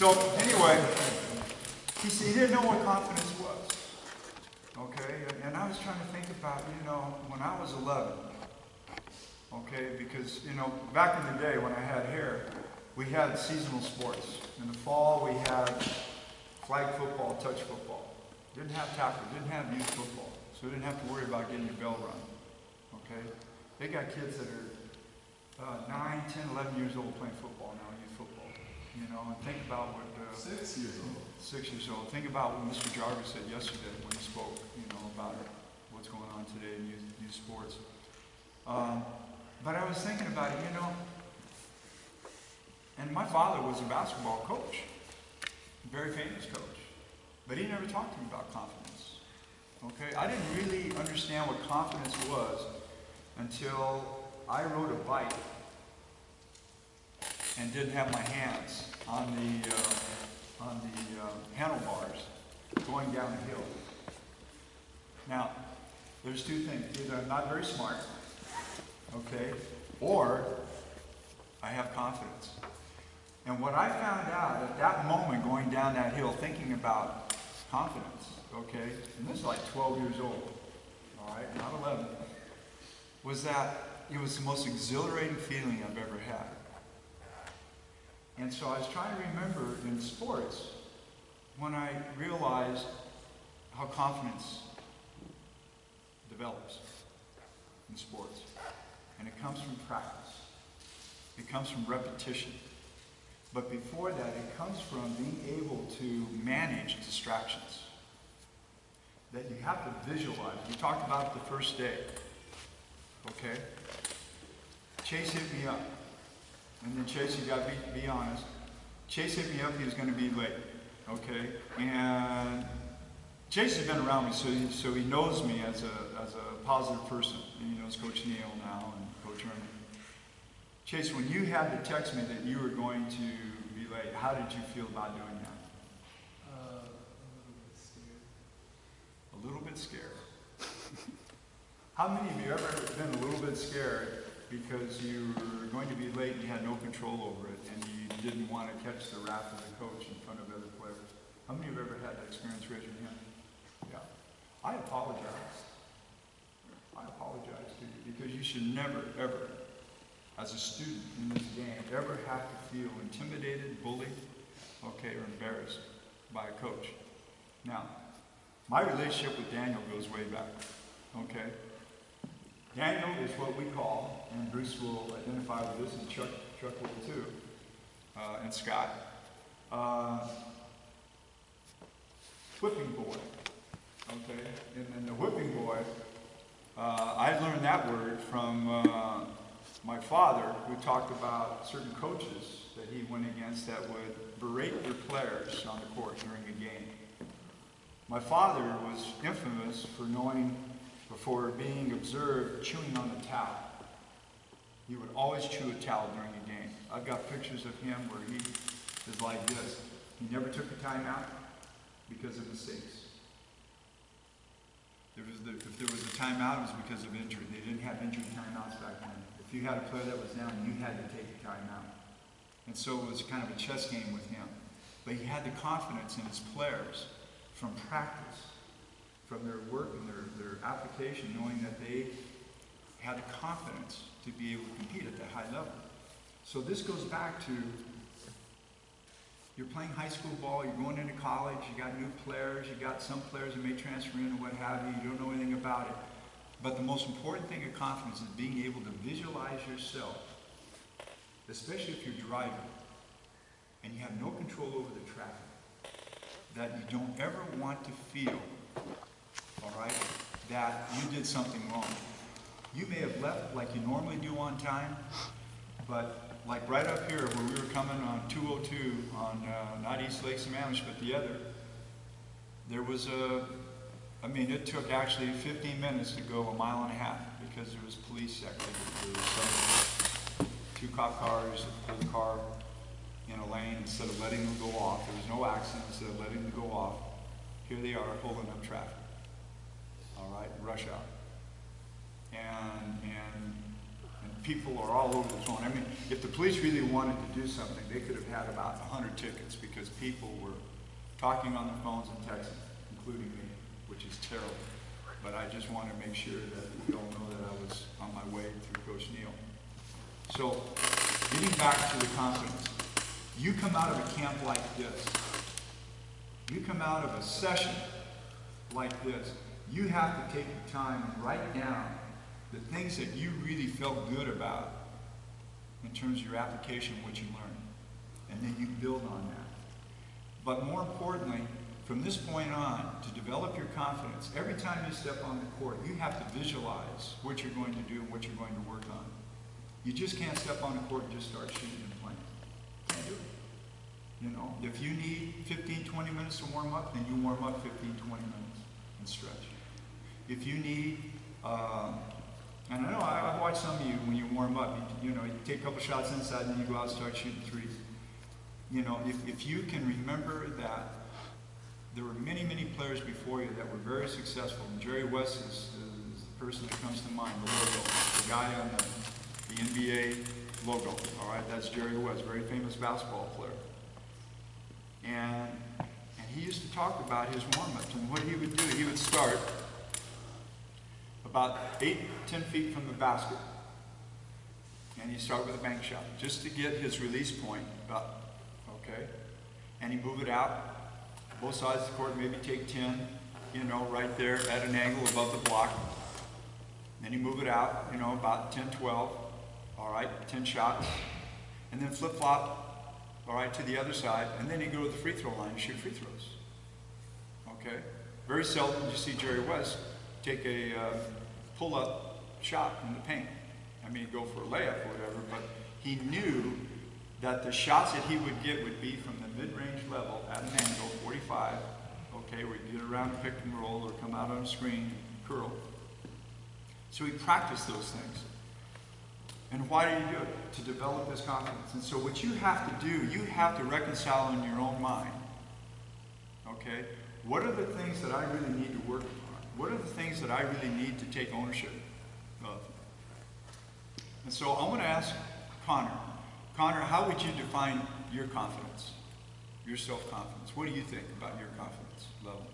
So anyway, he said he didn't know what confidence was. Okay, and I was trying to think about, you know, when I was 11. Okay, because, you know, back in the day when I had hair, we had seasonal sports. In the fall, we had flag football, touch football. Didn't have tackle, didn't have youth football. So we didn't have to worry about getting your bell rung. Okay? They got kids that are 9, 10, 11 years old playing football now, youth football. You know, and think about what... 6 years old. 6 years old. Think about what Mr. Jarvis said yesterday when he spoke, you know, about what's going on today in youth sports. But I was thinking about it, you know, and my father was a basketball coach, a very famous coach, but he never talked to me about confidence. Okay, I didn't really understand what confidence was until I rode a bike and didn't have my hands on the handlebars going down the hill. Now, there's two things. Either I'm not very smart, okay, or I have confidence. And what I found out at that moment going down that hill, thinking about confidence, okay, and this is like 12 years old, all right, not 11, was that it was the most exhilarating feeling I've ever had. And so I was trying to remember in sports when I realized how confidence develops in sports. And it comes from practice. It comes from repetition. But before that, it comes from being able to manage distractions. That you have to visualize. We talked about it the first day. Okay? Chase hit me up. And then Chase, you got to be honest. Chase hit me up, he was going to be late. Okay? And Chase has been around me, so he knows me as a positive person. And he knows Coach Newell now and Coach Ernie. Chase, when you had to text me that you were going to be late, how did you feel about doing that? A little bit scared. How many of you ever been a little bit scared because you were going to be late and you had no control over it and you didn't want to catch the wrath of the coach in front of other players? How many of you have ever had that experience? Raise your hand. Yeah. I apologize. I apologize to you because you should never, ever, as a student in this game, ever have to feel intimidated, bullied, okay, or embarrassed by a coach. Now, my relationship with Daniel goes way back, okay? Daniel is what we call, and Bruce will identify with this, and Chuck will too, and Scott, whipping boy, okay? And the whipping boy, I learned that word from my father, who talked about certain coaches that he went against that would berate their players on the court during a game. My father was infamous for being observed chewing on the towel. He would always chew a towel during a game. I've got pictures of him where he is like this. He never took a timeout because of mistakes. If there was a timeout, it was because of injury. They didn't have injury timeouts back then. If you had a player that was down, you had to take a timeout. And so it was kind of a chess game with him. But he had the confidence in his players from practice, from their work and their application, knowing that they had the confidence to be able to compete at that high level. So this goes back to, you're playing high school ball, you're going into college, you got new players, you got some players that may transfer in or what have you, you don't know anything about it. But the most important thing of confidence is being able to visualize yourself, especially if you're driving and you have no control over the traffic, that you don't ever want to feel, all right, that you did something wrong. You may have left like you normally do on time, but like right up here where we were coming on 202 on not East Lake Sammamish, but the other, there was it took actually 15 minutes to go a mile and a half because there was police activity. There was two cop cars that pulled the car in a lane instead of letting them go off. There was no accident. Instead of letting them go off, here they are holding up traffic. All right, rush hour. And And people are all over the phone. I mean, if the police really wanted to do something, they could have had about 100 tickets because people were talking on their phones and texting, including me, which is terrible. But I just want to make sure that you all know that I was on my way through Coach Newell. So, getting back to the confidence. You come out of a camp like this. You come out of a session like this. You have to take the time and write down the things that you really felt good about in terms of your application, what you learned. And then you build on that. But more importantly, from this point on, to develop your confidence, every time you step on the court, you have to visualize what you're going to do and what you're going to work on. You just can't step on the court and just start shooting and playing. Can't do it. You know, if you need 15, 20 minutes to warm up, then you warm up 15, 20 minutes and stretch. If you need, and I know I've watched some of you when you warm up, you know, you take a couple shots inside and then you go out and start shooting threes. You know, if you can remember that there were many, many players before you that were very successful. And Jerry West is the person that comes to mind, the logo, the guy on the NBA logo. All right, that's Jerry West, very famous basketball player. And he used to talk about his warm-ups and what he would do. He would start about 8, 10 feet from the basket. And he'd start with a bank shot just to get his release point up. Okay? And he'd move it out. Both sides of the court, maybe take 10, you know, right there at an angle above the block. Then you move it out, you know, about 10, 12, all right, 10 shots. And then flip-flop, all right, to the other side. And then you go to the free throw line and shoot free throws. Okay? Very seldom do you see Jerry West take a pull-up shot in the paint. I mean, go for a layup or whatever, but he knew that the shots that he would get would be from the mid-range level at an angle, 45, okay, where you get around a pick and roll or come out on a screen, curl. So he practiced those things. And why did he do it? To develop his confidence. And so what you have to do, you have to reconcile in your own mind, okay, what are the things that I really need to work on? What are the things that I really need to take ownership of? And so I'm going to ask Connor. Connor, how would you define your confidence, your self-confidence? What do you think about your confidence level?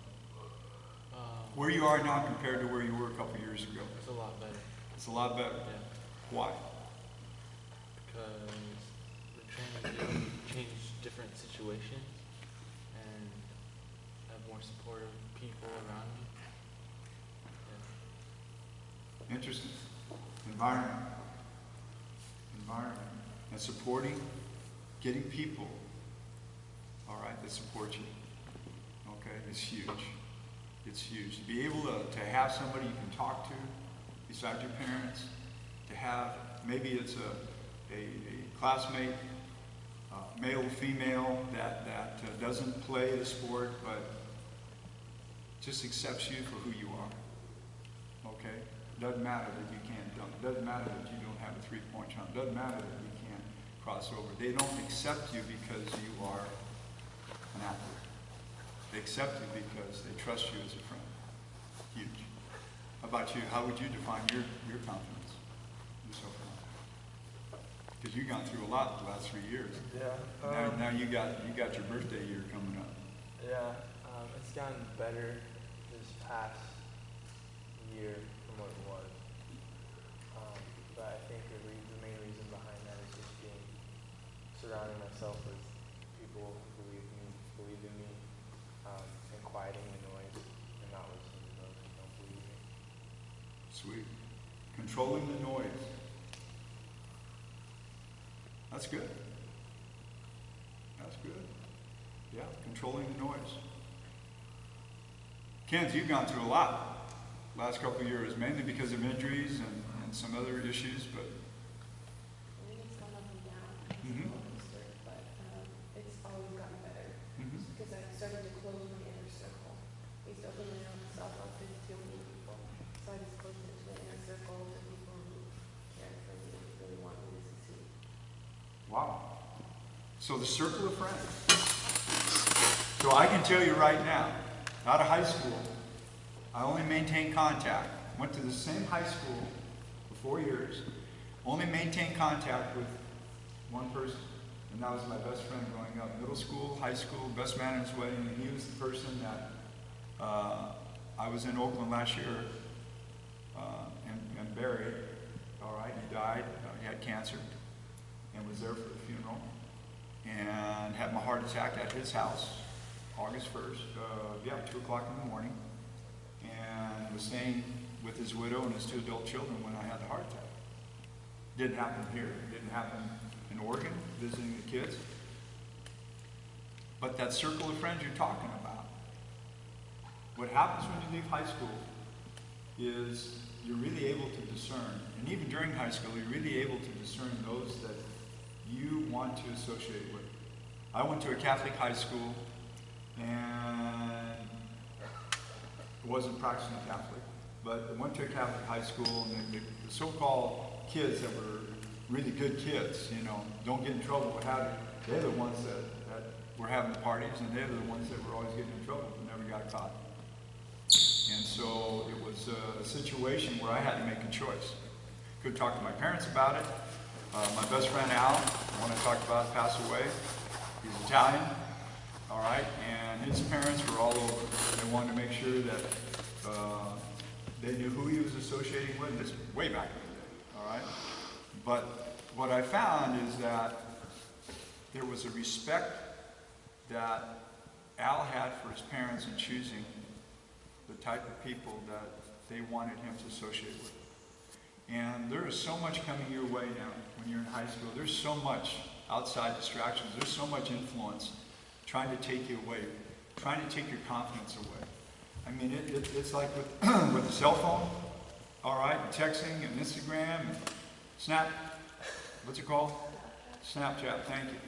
Where you are now compared to where you were a couple years ago? It's a lot better. It's a lot better? Yeah. Why? Because we're trying to change different situations and have more supportive people around me. Yeah. Interesting. Environment. And supporting, getting people, all right, that support you, okay, is huge. It's huge. To be able to have somebody you can talk to besides your parents, to have, maybe it's a classmate, male or female, that doesn't play the sport, but just accepts you for who you are, okay? Doesn't matter that you can't dunk. Doesn't matter that you don't have a three-point shot. Doesn't matter that you can't cross over. They don't accept you because you are an athlete. They accept you because they trust you as a friend. Huge. How about you? How would you define your confidence? Your self-confidence? Because you've gone through a lot the last 3 years. Yeah. Now you got your birthday year coming up. Yeah. It's gotten better this past year from what it was. But I think the main reason behind that is just surrounding myself with people who believe in me, and quieting the noise and not listening to those who don't believe me. Sweet. Controlling the noise. That's good. That's good. Yeah, controlling the noise. Kent, you've gone through a lot last couple of years, mainly because of injuries and some other issues, but I think it's gone up and down. Mhm. But it's always gotten better. Mhm. Because I started to close my inner circle. I used to open my own self up to too many people. So I just closed it to the inner circle to people who care for me, really want me to succeed. wow. So the circle of friends. So I can tell you right now, out of high school, I only maintained contact. Went to the same high school for 4 years. only maintained contact with one person, and that was my best friend growing up. Middle school, high school, best man in his wedding, and he was the person that I was in Oakland last year and buried. All right, he died. He had cancer and was there for the funeral, and had my heart attack at his house, August 1st, 2 o'clock in the morning, and was staying with his widow and his 2 adult children when I had the heart attack. Didn't happen here. It didn't happen in Oregon, visiting the kids. But that circle of friends you're talking about, what happens when you leave high school is you're really able to discern, and even during high school, you're really able to discern those that you want to associate with. I went to a Catholic high school, and wasn't practicing Catholic, but I went to a Catholic high school, and the so-called kids that were really good kids, you know, don't get in trouble, what have you, they're the ones that were having the parties, and they're the ones that were always getting in trouble and never got caught. And so it was a situation where I had to make a choice. Could talk to my parents about it. My best friend Al, the one I talked about, passed away. He's Italian, all right, and his parents were all over. They wanted to make sure that they knew who he was associating with. This way back in the day, all right. But what I found is that there was a respect that Al had for his parents in choosing the type of people that they wanted him to associate with. And there is so much coming your way now when you're in high school. There's so much outside distractions. There's so much influence trying to take you away, trying to take your confidence away. I mean, it's like with, with the cell phone, all right, and texting and Instagram and what's it called? Snapchat, thank you.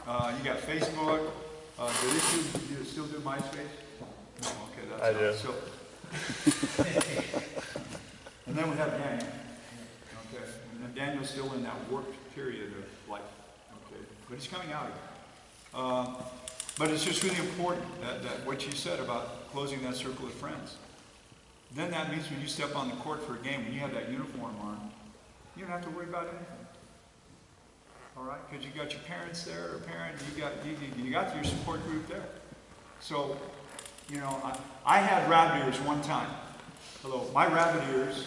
You got Facebook. Do you still do MySpace? No, okay, that's I do. So, and then we have Daniel. Okay, and Daniel's still in that warped period of life. Okay, but he's coming out of it. But it's just really important that what you said about closing that circle of friends. Then that means when you step on the court for a game, when you have that uniform on, you don't have to worry about anything. All right, because you got your parents there, you got your support group there. So, you know, I had rabbit ears one time. Hello, my rabbit ears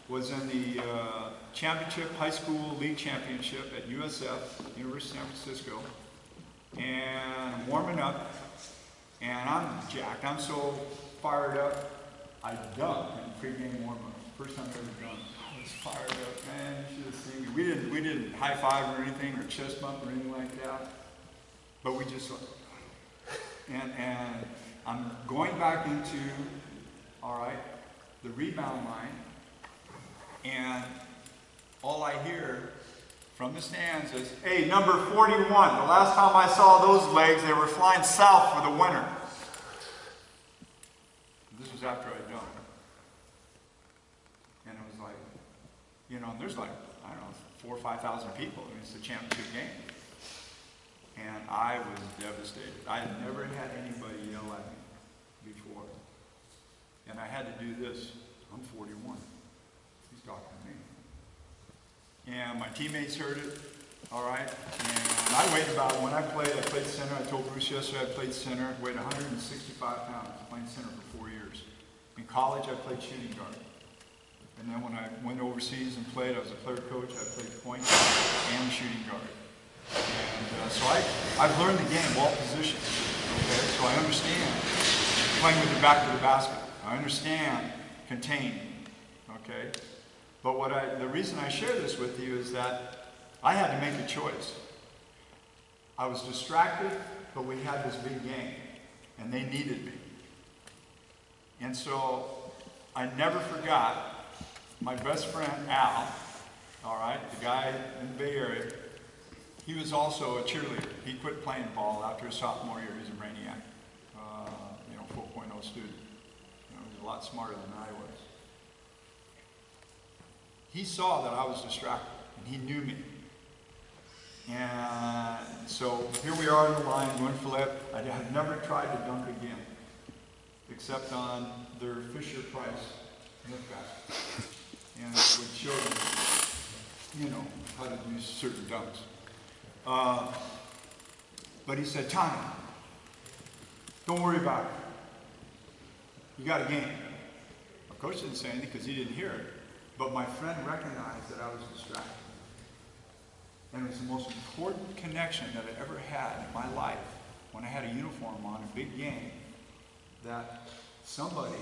was in the championship, high school league championship at USF, University of San Francisco. And I'm warming up, and I'm jacked. I'm so fired up, I dunked in pregame warm-up. First time I ever dunked. I was fired up, man. You should have seen me. We didn't high five or anything, or chest bump or anything like that. But we just, and I'm going back into, all right, the rebound line, and all I hear from the stands is, hey, number 41, the last time I saw those legs, they were flying south for the winter. This was after I'd done. And it was like, you know, there's like, I don't know, 4,000 or 5,000 people. I mean, it's a championship game. And I was devastated. I had never had anybody yell at me before. And I had to do this. I'm 41. He's talking to me. And my teammates heard it, all right? And I weighed about, when I played center. I told Bruce yesterday I played center. I weighed 165 pounds, playing center for 4 years. In college, I played shooting guard. And then when I went overseas and played, I was a player coach. I played point and shooting guard. And so I've learned the game, all positions, okay? So I understand playing with the back to the basket. I understand contain, okay? But the reason I share this with you is that I had to make a choice. I was distracted, but we had this big game, and they needed me. And so I never forgot my best friend Al, all right, the guy in the Bay Area. He was also a cheerleader. He quit playing ball after his sophomore year. He's a brainiac, 4.0 student. He was a lot smarter than I was. He saw that I was distracted, and he knew me. And so here we are in the line, going flip. I have never tried to dunk again, except on their Fisher-Price lift basket. And it would show them. you know, how to do certain dunks. But he said, Tommy, don't worry about it. You got a game. Of course, didn't say anything because he didn't hear it. But my friend recognized that I was distracted. And it was the most important connection that I ever had in my life when I had a uniform on, a big game, that somebody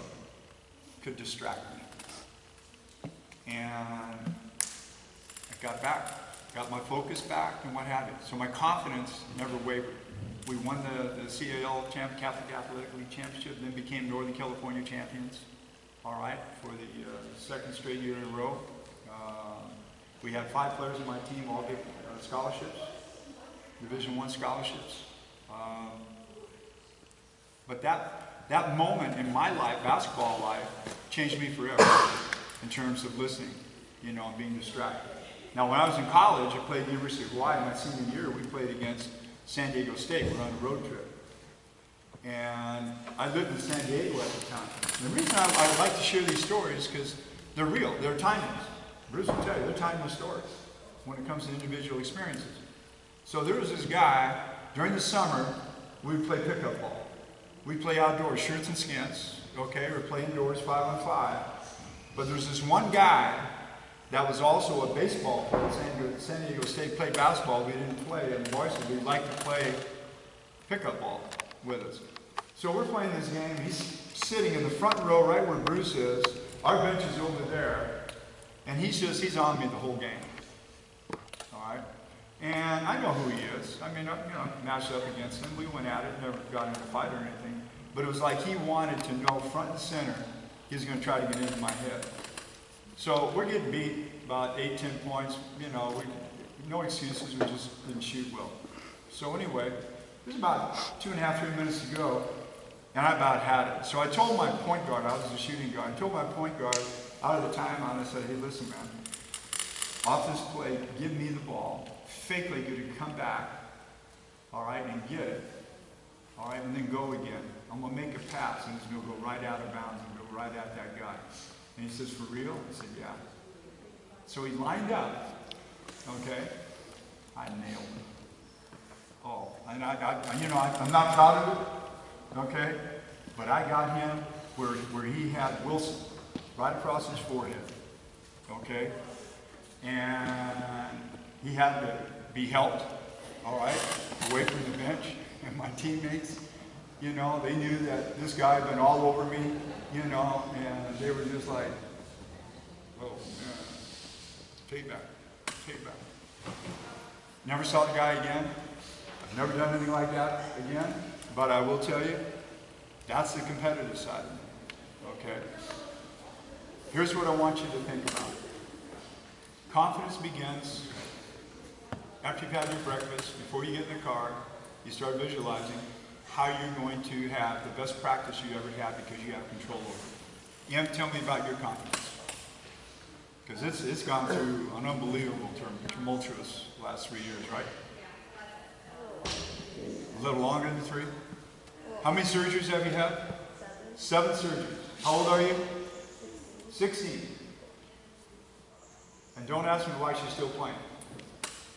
could distract me. And I got back, got my focus back and what have you. So my confidence never wavered. We won the CAL Catholic Athletic League Championship, then became Northern California champions, all right, for the second straight year in a row. We had 5 players on my team, all get scholarships, Division I scholarships. But that moment in my life, basketball life, changed me forever in terms of listening, you know, and being distracted. Now, when I was in college, I played at the University of Hawaii. My senior year, we played against San Diego State. We were on a road trip. And I lived in San Diego at the time. And the reason I like to share these stories is because they're real. They're timeless. Bruce will tell you, they're timeless stories when it comes to individual experiences. So there was this guy, during the summer, we would play pickup ball. We'd play outdoors, shirts and skins, okay? We'd play indoors, 5-on-5. But there was this one guy that was also a baseball player at San Diego State, played basketball. We didn't play in the varsity. We'd like to play pickup ball with us. So we're playing this game. He's sitting in the front row right where Bruce is. Our bench is over there. And he's on me the whole game. All right? And I know who he is. I mean, matched up against him. We went at it, never got in a fight or anything. But it was like he wanted to know front and center he's going to try to get into my head. So we're getting beat about 8, 10 points. You know, no excuses. We just didn't shoot well. So anyway, there's about 2.5, 3 minutes to go, and I about had it. So I told my point guard, I was a shooting guard, I told my point guard out of the timeout, I said, hey, listen, man, off this play, give me the ball, fake like you're going to come back, all right, and get it, all right, and then go again. I'm going to make a pass, and it's going to go right out of bounds and go right at that guy. And he says, for real? I said, yeah. So he lined up, okay? I nailed him. Oh, and I'm not proud of it, okay? But I got him where he had Wilson, right across his forehead, okay? And he had to be helped, all right, away from the bench. And my teammates, you know, they knew that this guy had been all over me, you know, and they were just like, oh, man, take back. Never saw the guy again. I've never done anything like that again, but I will tell you, that's the competitive side of me, okay? Here's what I want you to think about. Confidence begins after you've had your breakfast, before you get in the car, you start visualizing how you're going to have the best practice you ever had because you have control over it. You have to tell me about your confidence. Because it's gone through an unbelievable tumultuous last 3 years, right? A little longer than 3? How many surgeries have you had? 7 surgeries. How old are you? 16. And don't ask me why she's still playing.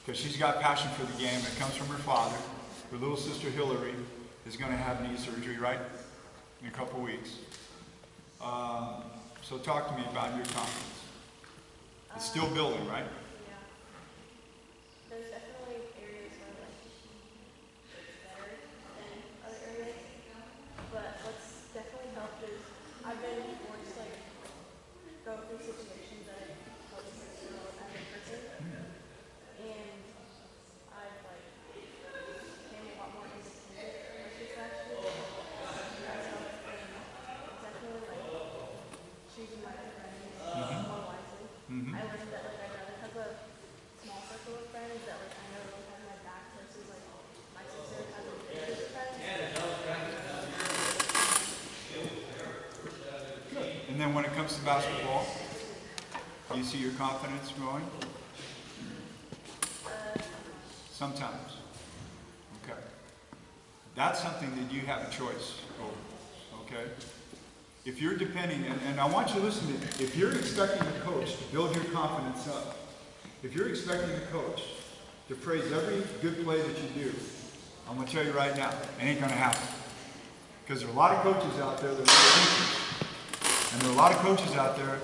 Because she's got passion for the game. It comes from her father. Her little sister Hillary is going to have knee surgery, right? In a couple weeks. So talk to me about your confidence. It's still building, right? Yeah. There's definitely areas where like it's better than other areas. But what's definitely helped is I've been forced to like go through situations that help me grow as a person. And I've like became a lot more independent versus last year. That's helped me definitely like choosing my friends more wisely. I learned that like I'd rather have a small circle of friends that like I know really have my back versus like my sister has a big group of friends. Good. And then when it comes to basketball, do you see your confidence growing? Sometimes. Okay. That's something that you have a choice over. Okay? If you're depending, and I want you to listen to me, if you're expecting a coach to build your confidence up, If you're expecting a coach to praise every good play that you do, I'm going to tell you right now, it ain't going to happen. Because there are a lot of coaches out there that are teachers. And there are a lot of coaches out there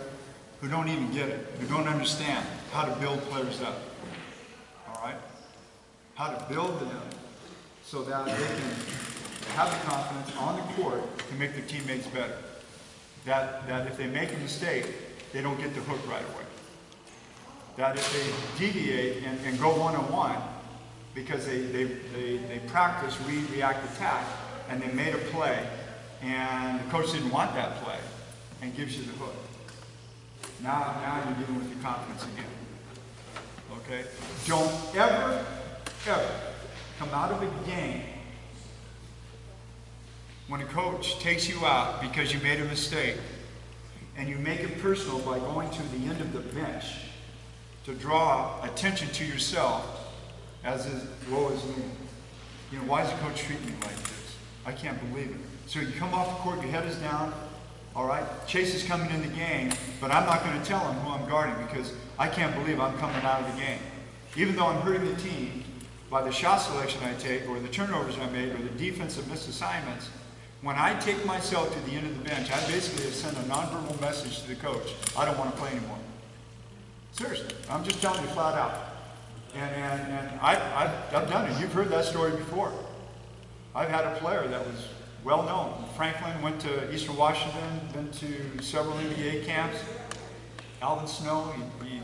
who don't even get it, who don't understand how to build players up. All right? How to build them so that they can have the confidence on the court to make their teammates better. That if they make a mistake, they don't get the hook right away. That if they deviate and go one-on-one, because they practice read, react, attack, and they made a play, and the coach didn't want that play, and gives you the hook. Now you're dealing with your confidence again. Okay? Don't ever come out of a game when a coach takes you out because you made a mistake, and you make it personal by going to the end of the bench to draw attention to yourself as woe is me. You know, why does the coach treat me like this? I can't believe it. So you come off the court, your head is down, all right? Chase is coming in the game, but I'm not going to tell him who I'm guarding because I can't believe I'm coming out of the game. Even though I'm hurting the team by the shot selection I take or the turnovers I made or the defensive misassignments, when I take myself to the end of the bench, I basically have sent a nonverbal message to the coach. I don't want to play anymore. Seriously, I'm just telling you flat out. And I've done it. You've heard that story before. I've had a player that was well known. Franklin went to Eastern Washington, been to several NBA camps. Alvin Snow, he's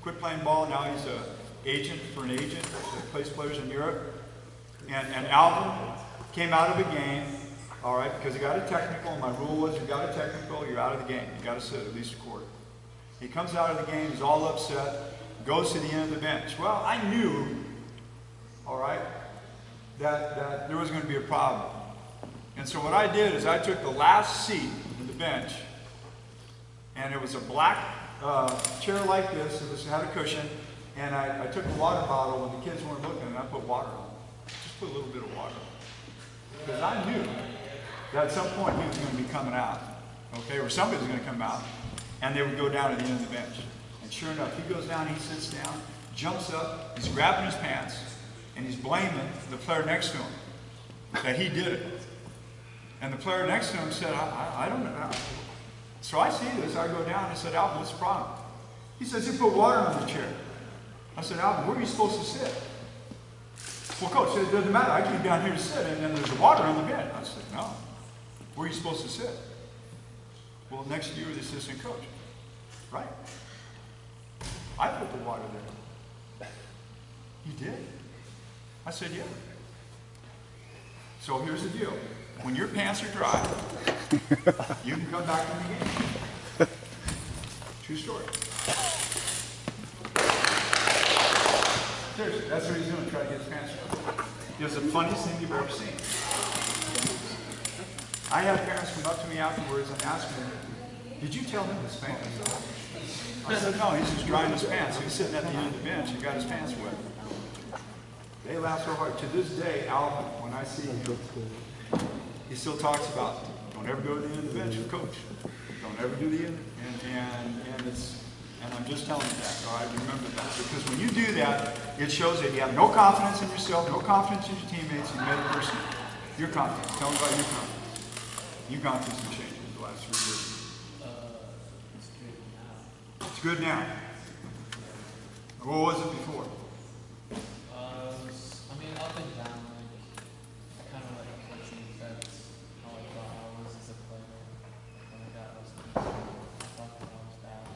quit playing ball. Now he's an agent for an agent that plays players in Europe. And Alvin came out of a game, all right, because he got a technical. My rule was you got a technical, you're out of the game. You got to sit at least a quarter. He comes out of the game, he's all upset, goes to the end of the bench. Well, I knew, all right, that there was going to be a problem. And so what I did is I took the last seat of the bench, and it was a black chair like this. It had a cushion, and I took a water bottle when the kids weren't looking, and I put water on it. Just put a little bit of water on it. Because I knew that at some point he was going to be coming out, okay, or somebody was going to come out, and they would go down at the end of the bench. And sure enough, he goes down, he sits down, jumps up, he's grabbing his pants, and he's blaming the player next to him that he did it. And the player next to him said, I don't know. So I see this, I go down and I said, Alvin, what's the problem? He says, you put water on the chair. I said, Alvin, where are you supposed to sit? Well, coach, it doesn't matter, I came down here to sit, and then there's water on the bed. I said, no. Where are you supposed to sit? Well, next to you, the assistant coach. Right. I put the water there. You did? I said, yeah. So here's the deal. When your pants are dry, you can come back in the game. True story. Seriously, that's what he's doing, trying to get his pants dry. It was the funniest thing you've ever seen. I had parents come up to me afterwards and ask me, did you tell him his pants? I said, no, he's just drying his pants. He was sitting at the end of the bench and got his pants wet. They laugh so hard. To this day, Alvin, when I see him, he still talks about, don't ever go to the end of the bench with coach. Don't ever do the end. And I'm just telling you that, all right? Remember that. Because when you do that, it shows that you have no confidence in yourself, no confidence in your teammates, and you made a person. Your confidence. Tell them about your confidence. You've gone through some changes in the last 3 years. It's good now. What was it before? I mean, up and down, like, kind of like coaching. That's how I thought I was as a player. When I got less playing time, I thought that I was bad.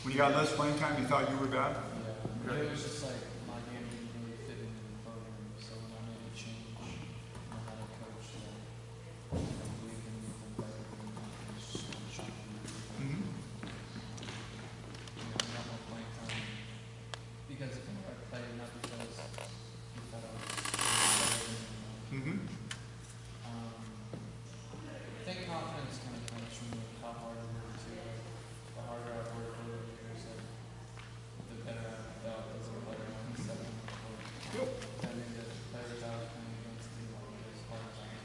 When you got less playing time, you thought you were bad? Yeah. But it was just like, my game didn't really fit into the program. So when I made a change, I had a coach that believed in me and better than me. And just trying to Mm-hmm. got more playing time. Because if I played, not because he thought I was better than him. Mm-hmm. I think confidence kind of comes from how hard I work too. The harder I've worked over the years, the better I've felt as a player instead of on the court. Good. I think that the players I was playing against me were as hard as I am.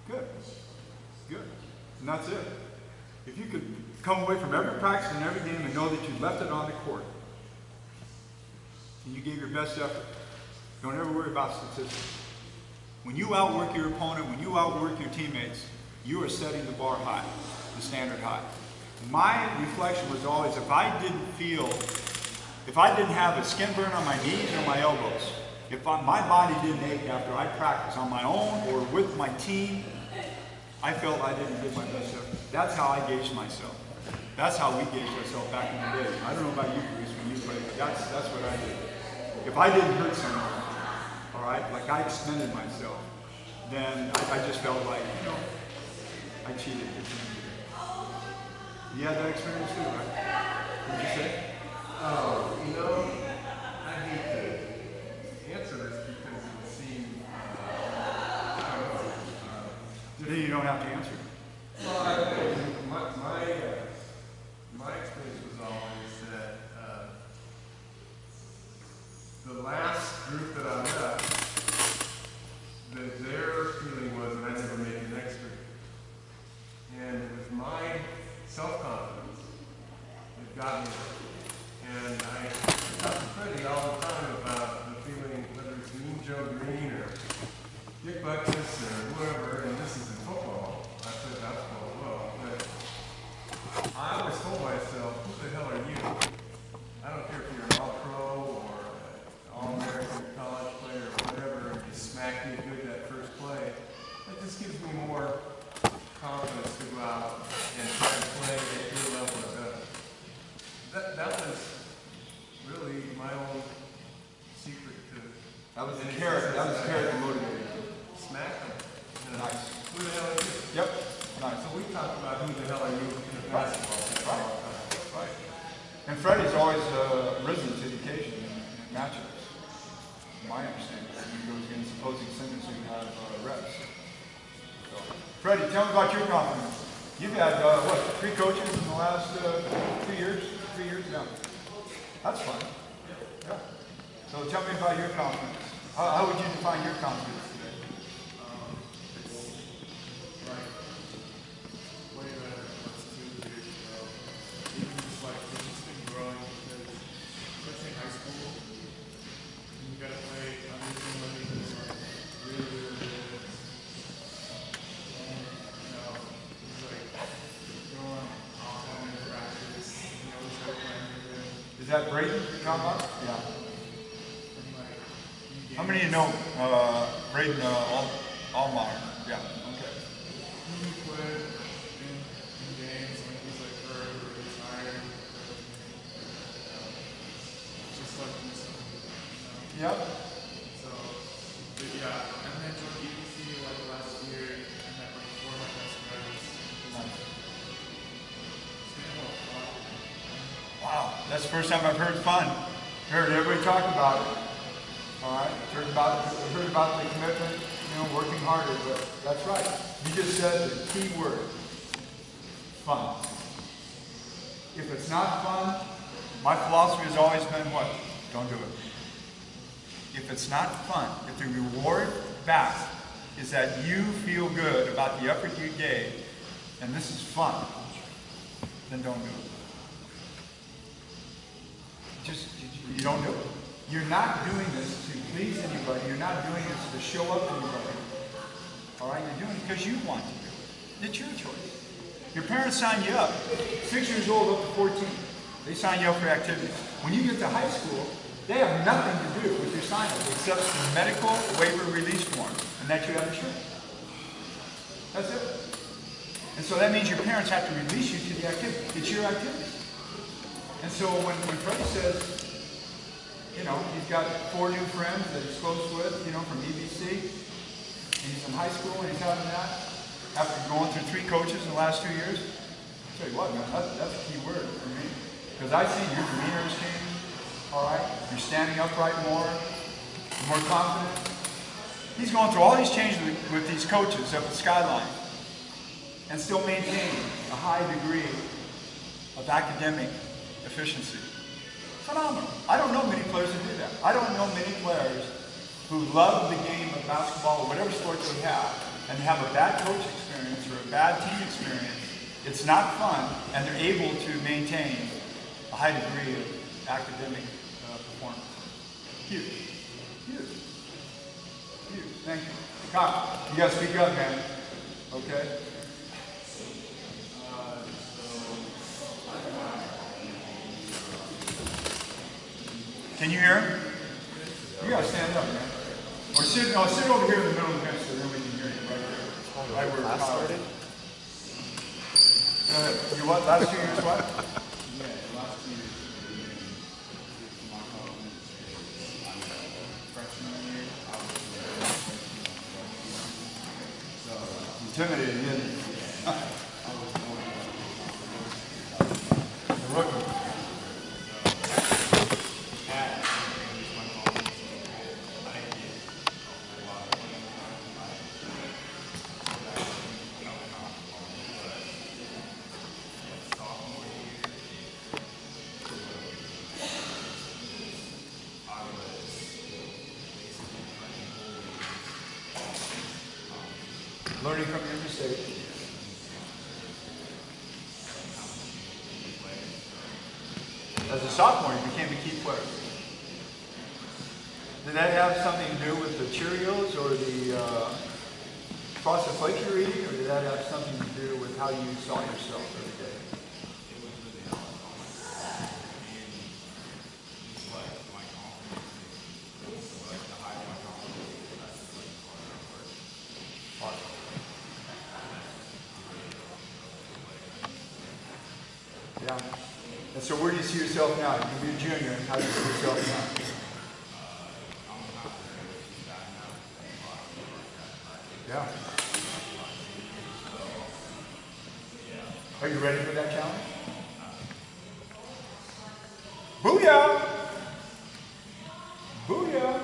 Good. Good. And that's it. If you could come away from every practice and every game and know that you left it on the court, and you gave your best effort. Don't ever worry about statistics. When you outwork your opponent, when you outwork your teammates, you are setting the bar high, the standard high. My reflection was always, if I didn't have a skin burn on my knees or my elbows, if my body didn't ache after I practiced on my own or with my team, I felt I didn't give my best effort. That's how I gauged myself. That's how we gauged ourselves back in the day. I don't know about you, Bruce, when you played, but that's what I did. If I didn't hurt someone, all right, like I expended myself, then I just felt like, you know, I cheated. You had that experience too, right? What did you say? Oh, you know, I hate to answer this because it would seem, I don't know. Then you don't have to answer it. Well, my experience was always that the last group that I left, that their feeling was that I never made the next group. And it was my self-confidence that got me there. And I talk to Freddie all the time about the feeling, whether it's Mean Joe Green or Dick Butkus or whoever, and this is in football. I played basketball as well. But I always told myself, who the hell are you? I don't care if you're an all-pro or an all-American college player or whatever, and you smack me good that first play. That just gives me more confidence to go out and try to play at your level or better. That was really my own secret to. That was the carrot. That was the carrot that motivated you. Smack them. Nice. Who the hell are you? Yep. Nice. So we talk about who the hell are you in the basketball game all the time. Right. And Freddie's always risen to the occasion in matchups. My understanding. He goes against opposing centers who have reps. So, Freddie, tell me about your confidence. You've had, 3 coaches in the last 2 years? 3 years? Yeah. That's fun. Yeah. So tell me about your confidence. How would you define your confidence today? It's like way better than it was 2 years ago. Even just like it's just been growing because especially in high school, you gotta play under somebody who's like really, really good. And you know, he's like going off on in practice, you know, he's like playing good. Is that Brady you're talking about? Yeah. And like in How many of you know Braden Allmeyer? Yeah. Okay. he played in games when he's like hurt or retired, just like himself, you know. Yep. So, but yeah, and then joined EBC like last year, and met like 4 of my best friends. Nice. It's been a lot of fun. Wow, that's the first time I've heard fun. Heard everybody talk about it. All right, heard about the commitment, you know, working harder. But that's right. You just said the key word: fun. If it's not fun, my philosophy has always been what? Don't do it. If it's not fun, if the reward back is that you feel good about the effort you gave, and this is fun, then don't do it. You don't do it. You're not doing this to please anybody. You're not doing this to show up to anybody. All right? You're doing it because you want to do it. It's your choice. Your parents signed you up. 6 years old up to 14. They sign you up for activities. When you get to high school, they have nothing to do with your sign-up except the medical waiver release form and that you have insurance. That's it. And so that means your parents have to release you to the activity. It's your activity. And so when Freddie says, you know, he's got 4 new friends that he's close with, you know, from EBC, and he's in high school and he's having that, after going through 3 coaches in the last 2 years, I'll tell you what, man, that's a key word for me. Because I see your demeanor has changed, all right? You're standing upright more, you're more confident. He's going through all these changes with these coaches up at Skyline and still maintaining a high degree of academic efficiency. Phenomenal. I don't know many players who do that. I don't know many players who love the game of basketball or whatever sport they have and have a bad coach experience or a bad team experience. It's not fun, and they're able to maintain a high degree of academic performance. Huge. Huge. Huge. Thank you. Come, you gotta speak up, man. Okay? Can you hear him? You gotta stand up, man. Or sit over here in the middle of the bench so then we can hear you right there. Right where Class Kyle started? is. Go ahead. You what? Last 2 years what? Yeah, the last 2 years for my college, I'm a freshman year. I was so Intimidating, isn't it? I was going The rookie. at my college, so I didn't get a lot of money. Sophomore year, I was basically Learning from your mistakes. As a sophomore, you became a key player. Did that have something to do with the Cheerios or the Frosted Flakes you were eating, or did that have something to do with how you saw yourself every day? it was really hard. And it's like my confidence, so like the higher my confidence, that's like harder I work. Hard. Yeah. And so where do you see yourself now? You'll be a junior. How do you see yourself now? Yeah. Are you ready for that challenge? Booyah! Booyah!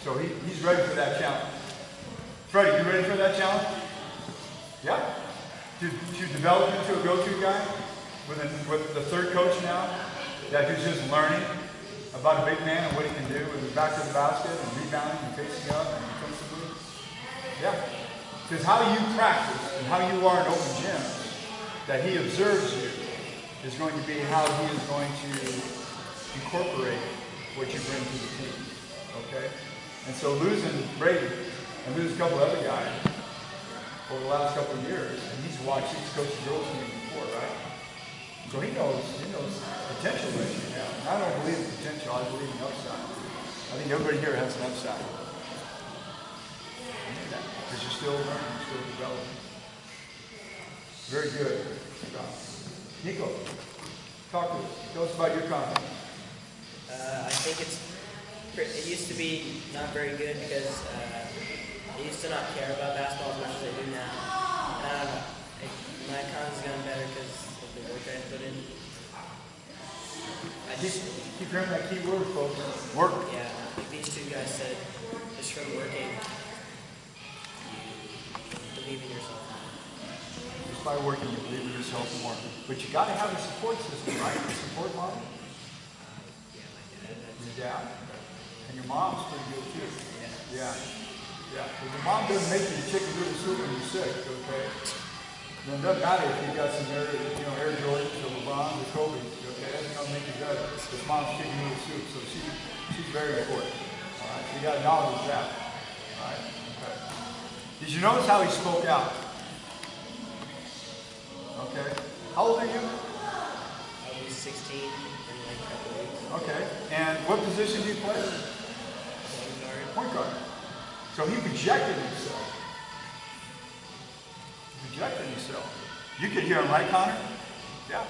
So he's ready for that challenge. Freddie, you ready for that challenge? Yeah? To develop into a go-to guy with the third coach now, that who's just learning about a big man and what he can do with his back to the basket and rebounding and facing up and defensively. Yeah. Because how you practice and how you are in open gym, that he observes you, is going to be how he is going to incorporate what you bring to the team. Okay? And so losing Brady and losing a couple other guys over the last couple of years, and he's watched these coach girls team before, right? So he knows potential that you have. And I don't believe in potential, I believe in upside. I think everybody here has an upside. Because you're still learning, you're still developing. Very good. Nico, talk to us. Tell us about your confidence. I think it used to be not very good because I used to not care about basketball as much as I do now. And I don't know. My confidence has gotten better because of the work I put in. I just, Keep hearing that key word, folks. Work. yeah, like these two guys said, just from working, you believe in yourself. Just by working, you believe in yourself more. But you got to have a support system, right? A support model. Your dad. And your mom's pretty good too. Yeah. Yeah. If your mom doesn't make you chicken noodle soup when you're sick, okay? Then it doesn't matter if you got some Air Jordans or LeBron or Kobe, okay? That's gonna make you better. His mom's chicken noodle soup, so she's very important. All right. So you got to acknowledge that. All right. Okay. Did you notice how he spoke out? Okay. How old are you? I'll be 16 in like a couple weeks. Okay. And what position do you play? Point guard. Point guard. So he projected himself. He projected himself. You could hear him, right, Connor? Yeah.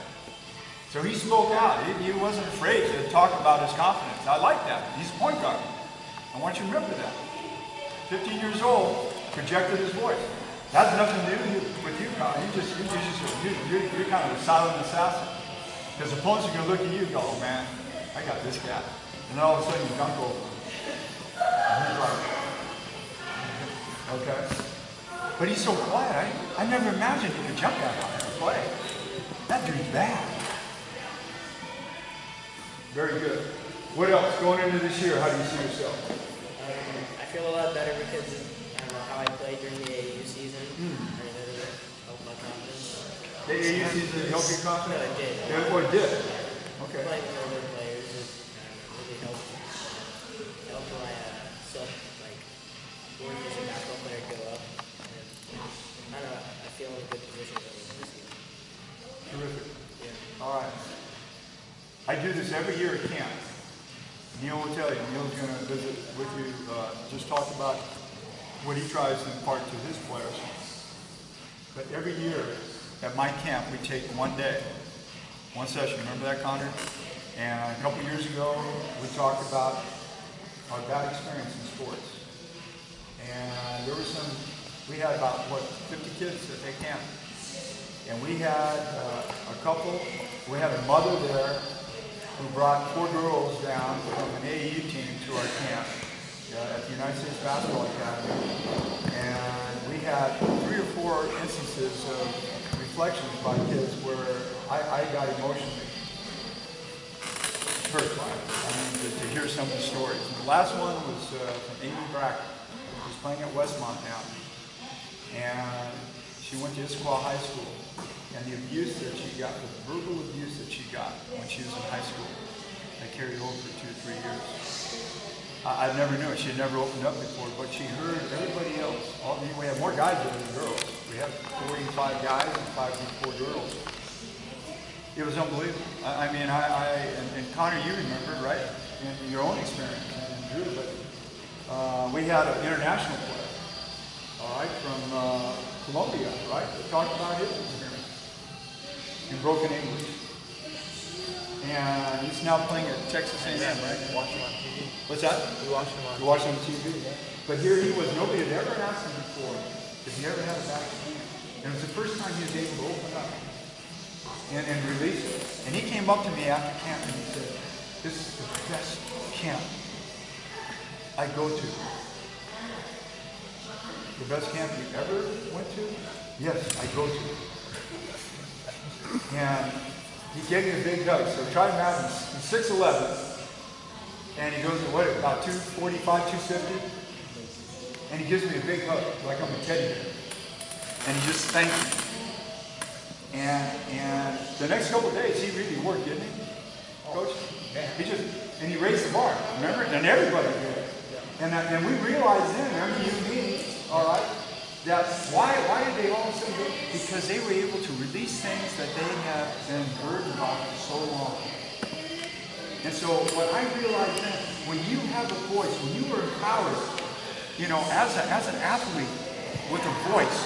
So he spoke out. He wasn't afraid to talk about his confidence. I like that. He's a point guard. I want you to remember that. 15 years old, projected his voice. That has nothing to do with you, Connor. You're kind of a silent assassin. Because opponents are going to look at you and go, oh man, I got this guy. And then all of a sudden you dunk over him. And he's like, okay. But he's so quiet. I never imagined he could jump that high and play. That dude's bad. Very good. What else? Going into this year, how do you see yourself? I feel a lot better because I don't know how I played during the AAU season. I really helped my confidence. The AAU season helped your confidence? No, it did. Yeah, well, it did. Okay. Playing with other players really helped. do this every year at camp. Neil will tell you. Neil's going to visit with you, just talk about what he tries to impart to his players. But every year at my camp, we take one day, one session. Remember that, Connor? And a couple years ago, we talked about our bad experience in sports. And there was we had about, 50 kids at that camp. And we had we had a mother there who brought 4 girls down from an AAU team to our camp at the United States Basketball Academy. And we had 3 or 4 instances of reflections by kids where I got emotionally hurt by it. I mean, to hear some of the stories. And the last one was from Amy Brackett, who was playing at Westmont now. And she went to Issaquah High School. And the abuse that she got, the verbal abuse that she got when she was in high school, that carried over for 2 or 3 years. I never knew it. She had never opened up before, but she heard everybody else. We had more guys there than girls. We had 45 guys and 4 girls. It was unbelievable. I mean, and Connor, you remember, right? In your own experience, and Drew, but we had an international player, all right, from Colombia, right? That talked about his experience in broken English. And he's now playing at Texas A&M, right? Watch him on TV. What's that? We watched him on You watched him on TV, yeah. But here he was, nobody had ever asked him before if he ever had a bad experience. And it was the first time he was able to open up and release it. And he came up to me after camp and he said, "This is the best camp I go to." The best camp you ever went to? Yes, I go to. And he gave me a big hug. So try Madden, he's 6'11", and he goes to what, about 245, 250? And he gives me a big hug, like I'm a teddy bear. And he just thanked me. And the next couple of days, he really worked, didn't he, Coach? And he raised the bar, remember? And everybody did. And we realized then, remember you and me, all right, that why did they all of a sudden do it? Because they were able to release things that they have been burdened by for so long. And so what I realized then, when you have a voice, when you are empowered, you know, as an athlete with a voice,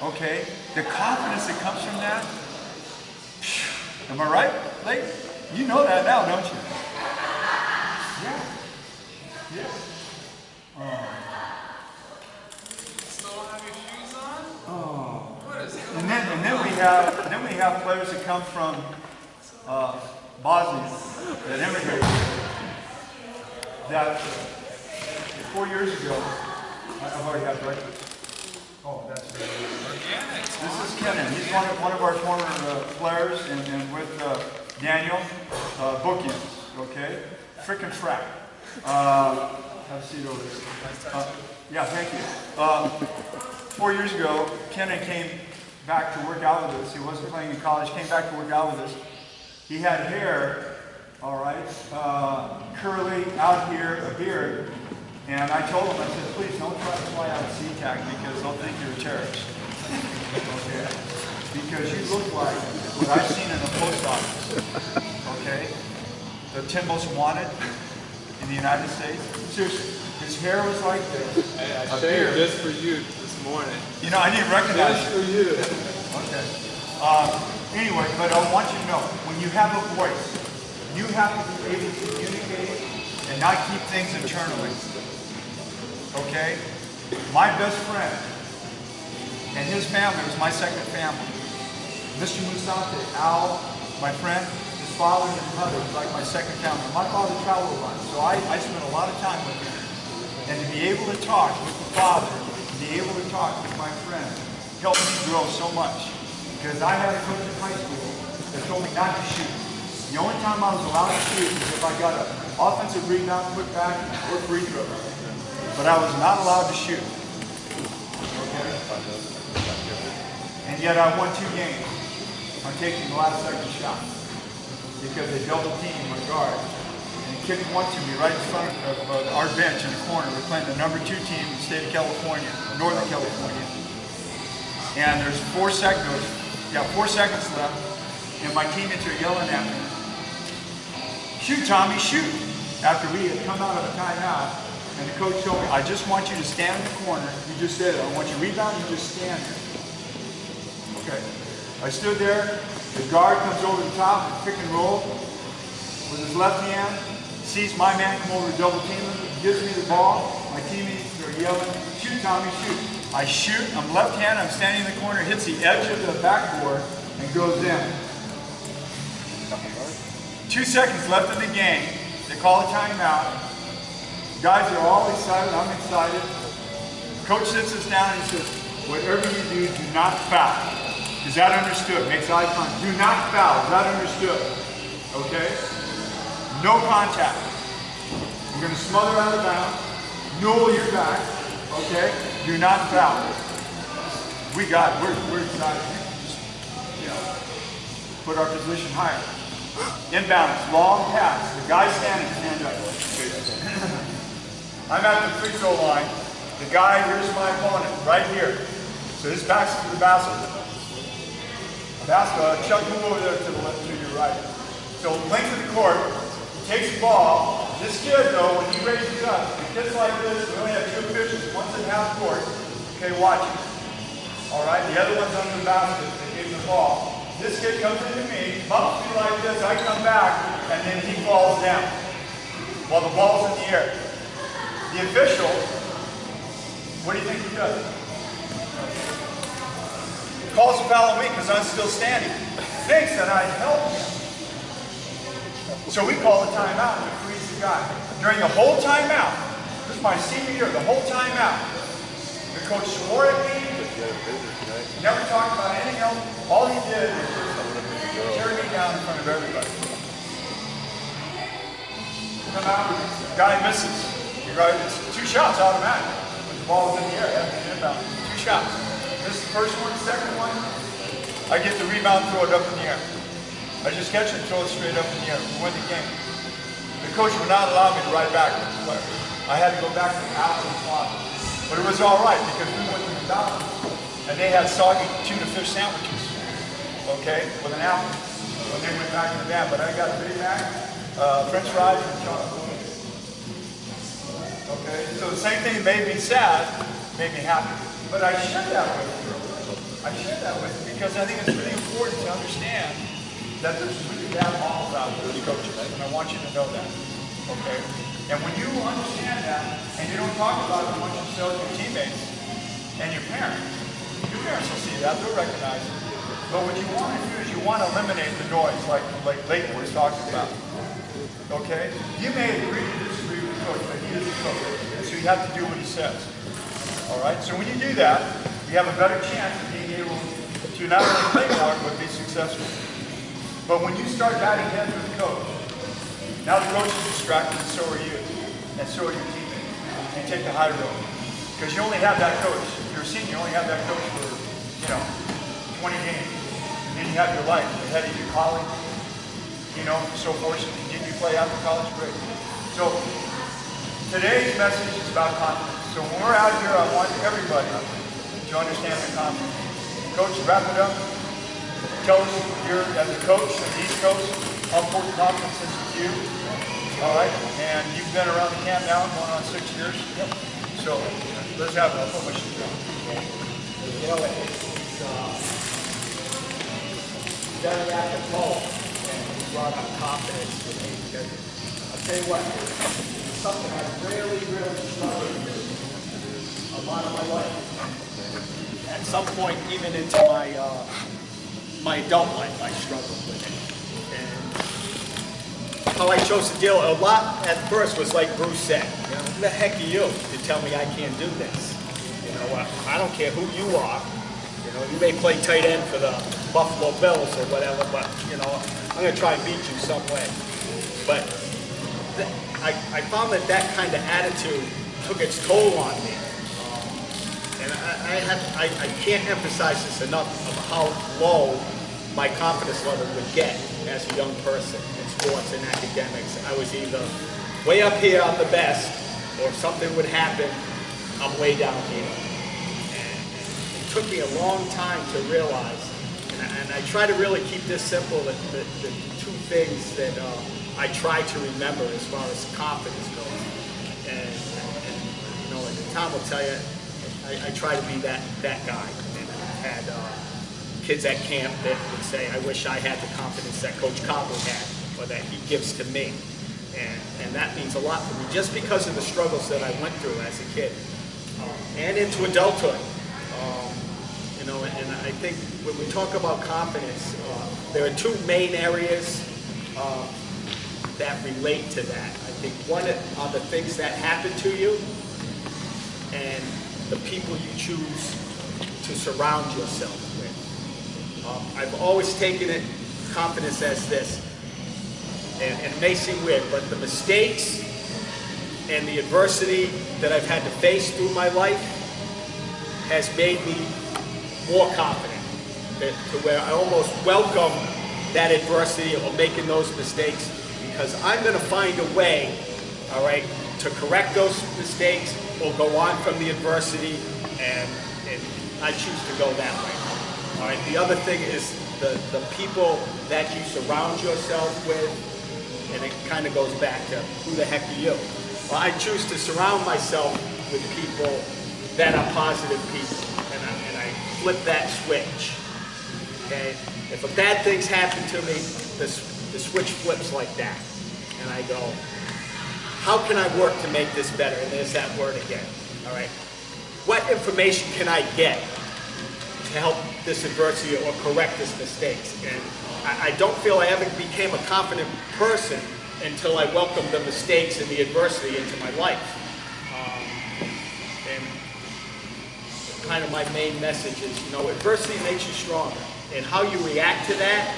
okay, the confidence that comes from that, am I right, Blake? You know that now, don't you? Yeah. Yeah. And then we have players that come from Bosnia that immigrated. That 4 years ago, I've already had breakfast. Oh, that's very organic. This is Kenan. He's one of our former players, and with Daniel, bookends. Okay, frickin' frack. Have a seat over there. Yeah, thank you. 4 years ago, Kenan came back to work out with us. He wasn't playing in college, came back to work out with us. He had hair, all right, curly out here, a beard. And I told him, I said, please don't try to fly out of SeaTac because they'll think you're a terrorist. Okay? Because you look like what I've seen in the post office. Okay? The 10 most wanted in the United States. Seriously, his hair was like this. I shaved just for you this morning. You know, I didn't recognize Just for you. Okay. Anyway, but I want you to know, when you have a voice, you have to be able to communicate and not keep things internally. Okay? My best friend and his family was my second family. Mr. Musante, Al, my friend, his father and his mother was like my second family. My father traveled a lot, so I spent a lot of time with him. And to be able to talk with the father, to be able to talk with my friend, helped me grow so much. Because I had a coach in high school that told me not to shoot. The only time I was allowed to shoot was if I got an offensive rebound, put back, or free throw. But I was not allowed to shoot. Okay? And yet I won 2 games on taking the last second shot. Because they double teamed my guard. And he kicked one to me right in front of our bench in the corner. We're playing the #2 team in the state of California, Northern California. And there's 4 seconds left. And my teammates are yelling at me. shoot, Tommy, shoot. After we had come out of a timeout, and the coach told me, I just want you to stand in the corner. You just said it. I want you to rebound, you just stand there. Okay. I stood there. The guard comes over the top and pick and roll with his left hand, sees my man come over to double team him, gives me the ball. My teammates are yelling, shoot, Tommy, shoot. I shoot, I'm left-handed, I'm standing in the corner, hits the edge of the backboard and goes in. 2 seconds left in the game. They call a timeout. Guys are all excited, I'm excited. Coach sits us down and he says, whatever you do, do not foul. Is that understood? Makes eye contact. Do not foul. Is that understood? Okay? No contact. You're going to smother out of bounds. Newell your back. Okay? Do not foul. We got it. We're excited. Just, you know, put our position higher. Inbounds. Long pass. The guy standing, stand up. I'm at the free throw line. The guy, here's my opponent, right here. So his back's to the basket. Chuck, move over there to the left, to your right. So length of the court, he takes the ball. This kid, though, when he raises up, the kid's like this. We only have 2 officials. One's in half court. Okay, watch it. All right, the other one's under the basket. They gave him the ball. This kid comes into me, bumps me like this. I come back, and then he falls down while the ball's in the air. The official, what do you think he does? Calls a foul on me because I'm still standing. Thinks that I helped him. So we call a timeout and freeze the guy. During the whole timeout, this is my senior year, the whole timeout, the coach swore at me, never talked about anything else. All he did was just tear me down in front of everybody. Come out, the guy misses. It's 2 shots automatic. When the ball was in the air, that's the inbound. 2 shots. This is the first one, the second one. I get the rebound, throw it up in the air. I just catch it and throw it straight up in the air. We win the game. The coach would not allow me to ride back with the player. I had to go back to the apple and closet. But it was all right because we went to the doctor and they had soggy tuna fish sandwiches, okay, with an apple when they went back to the van. But I got a Big Mac, French fries, and chocolate. Okay, so the same thing that made me sad made me happy. But I share that with you. I share that with you because I think it's really important to understand that there's really bad models out there as coaches, and I want you to know that. Okay? And when you understand that, and you don't talk about it once you tell your teammates and your parents will see that, they'll recognize it. But what you want to do is you want to eliminate the noise, like Leighton was talking about. Okay? You may agree or disagree with the coach, but he is the coach. So you have to do what he says. All right? So when you do that, you have a better chance of being able to not only play more, but be successful. But when you start batting heads with the coach, now the coach is distracted, and so are you. And so are your teammates. You take the high road. Because you only have that coach. If you're a senior, you only have that coach for, 20 games. And then you have your life ahead of you, college, so forth. You continue to play after college, great. So today's message is about confidence. So when we're out here, I want everybody to understand the confidence. Coach, wrap it up. Tell us, you're as a coach, as the East Coast, how important confidence is with you. All right, and you've been around the camp now, going on 6 years. Yep. So let's have a publishing. Very apropos, and you brought up confidence with me because I'll tell you what, it's something I really struggled with a lot of my life. At some point, even into my adult life, I struggled with it. And how I chose to deal a lot at first was like Bruce said, who the heck are you to tell me I can't do this? I don't care who you are. You may play tight end for the Buffalo Bills or whatever, but I'm going to try and beat you some way. But I found that kind of attitude took its toll on me. And I can't emphasize this enough of how low my confidence level would get as a young person in sports and academics. I was either way up here, I'm the best, or something would happen, I'm way down here. And it took me a long time to realize, and I try to really keep this simple, that the 2 things that I try to remember as far as confidence goes. And you know, and Tom will tell you, I try to be that guy. And I've had kids at camp that would say, I wish I had the confidence that Coach Cobley had, or that he gives to me. And that means a lot for me, just because of the struggles that I went through as a kid and into adulthood. You know, and I think when we talk about confidence, there are two main areas that relate to that. I think one are the things that happen to you and the people you choose to surround yourself with. I've always taken confidence as this, and it may seem weird, but the mistakes and the adversity that I've had to face through my life has made me more confident, to where I almost welcome that adversity or making those mistakes, because I'm going to find a way, all right, to correct those mistakes or go on from the adversity, and I choose to go that way. All right. The other thing is the people that you surround yourself with, and it kind of goes back to who the heck are you? Well, I choose to surround myself with people that are positive people, and I flip that switch. Okay. If a bad thing's happened to me, the switch flips like that, and I go, how can I work to make this better? And there's that word again. All right. What information can I get to help this adversity or correct this mistakes? And I don't feel I ever became a confident person until I welcomed the mistakes and the adversity into my life. And kind of my main message is, you know, adversity makes you stronger. And how you react to that,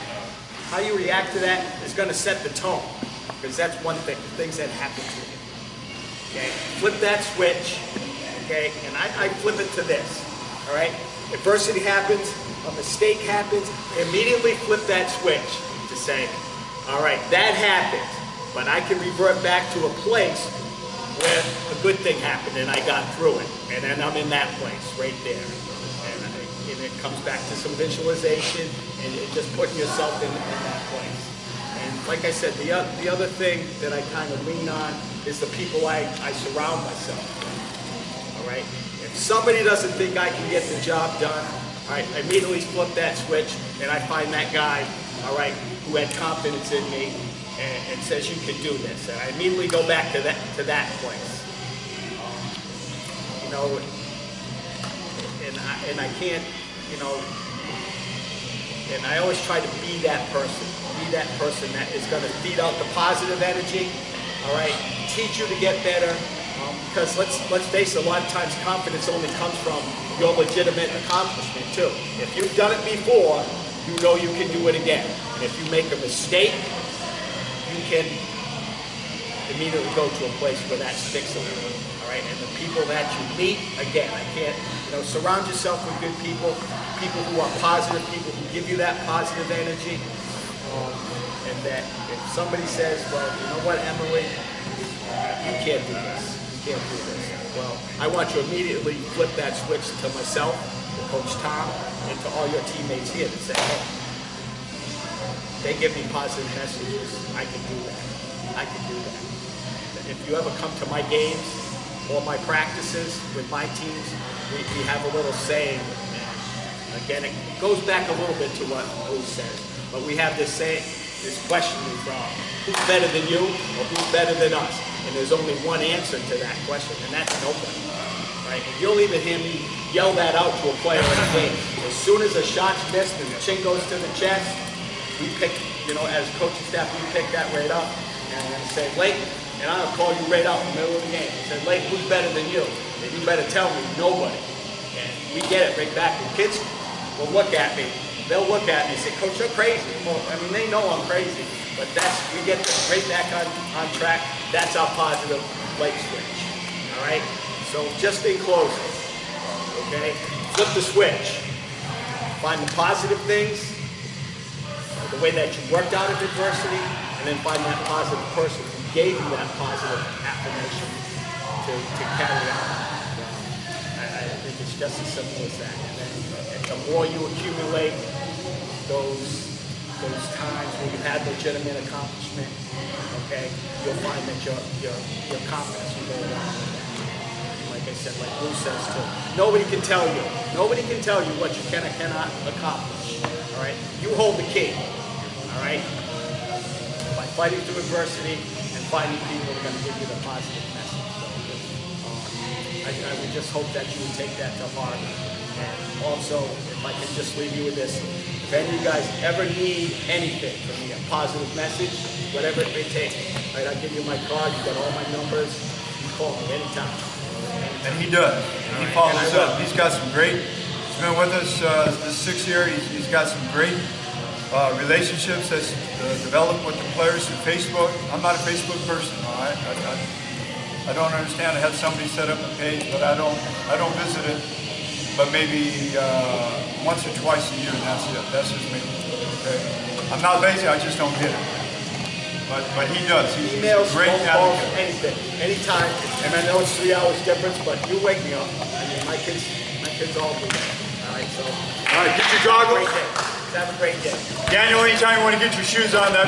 is going to set the tone. Because that's one thing, the things that happen to you. Okay? Flip that switch. Okay? And I flip it to this. All right? Adversity happens, a mistake happens, immediately flip that switch to say, all right, that happened, but I can revert back to a place where a good thing happened and I got through it. And then I'm in that place right there. And it comes back to some visualization and just putting yourself in that place. And like I said, the other thing that I kind of lean on is the people I surround myself with. All right? If somebody doesn't think I can get the job done, all right, I immediately flip that switch and I find that guy, all right, who had confidence in me and says you can do this. And I immediately go back to that place. You know, and I can't, you know, and I always try to be that person that is going to feed out the positive energy, all right, teach you to get better, because let's face it, a lot of times confidence only comes from your legitimate accomplishment too. If you've done it before, you know you can do it again. And if you make a mistake, you can immediately go to a place where that sticks a little. All right, and the people that you meet, again, I can't, you know, surround yourself with good people, people who are positive, people who give you that positive energy. And that if somebody says, well, you know what, Emily, you can't do this. You can't do this. Well, I want you to immediately flip that switch to myself, to Coach Tom, and to all your teammates here to say, hey, they give me positive messages. I can do that. I can do that. If you ever come to my games or my practices with my teams, we have a little saying. And again, it goes back a little bit to what Bruce says. But we have this saying, this question is, who's better than you or who's better than us? And there's only one answer to that question, and that's nobody. Right? And you'll even hear me yell that out to a player in a game. As soon as a shot's missed and the chin goes to the chest, we pick, you know, as coaching staff, we pick that right up and say, Leighton, and I'll call you right out in the middle of the game. I said, Leighton, who's better than you? And you better tell me, nobody. And we get it right back. The kids will look at me. They'll look at me and say, Coach, you're crazy. Well, I mean, they know I'm crazy, but we get right back on track. That's our positive light switch. All right? So just in closing, okay, flip the switch. Find the positive things, the way that you worked out of adversity, and then find that positive person who gave you that positive affirmation to carry on. I think it's just as simple as that. And then the more you accumulate those those times when you had legitimate accomplishment, okay, you'll find that your confidence will go along with that. Like I said, like Bruce says too, nobody can tell you what you can or cannot accomplish, all right? You hold the key, all right? By fighting through adversity and finding people who are going to give you the positive message. So I would just hope that you would take that to heart. And also, if I can just leave you with this, if any of you guys ever need anything from me, a positive message, whatever it may take, right, I'll give you my card, you got all my numbers, you call me anytime. And he does. He follows up. He's got some great, he's been with us this 6th year. He's got some great relationships that's developed with the players through Facebook. I'm not a Facebook person, all right? I don't understand. I had somebody set up a page, but I don't visit it. But maybe once or twice a year, and that's it. That's just me. Okay? I'm not lazy. I just don't get it. But he does. He's Emails, a great phone calls, advocate. anything, anytime. And I know it's 3 hours difference, but you wake me up. I mean, my kids all do that. All right, so. All right, get your goggles. Have a great day. Daniel, anytime you want to get your shoes on, that.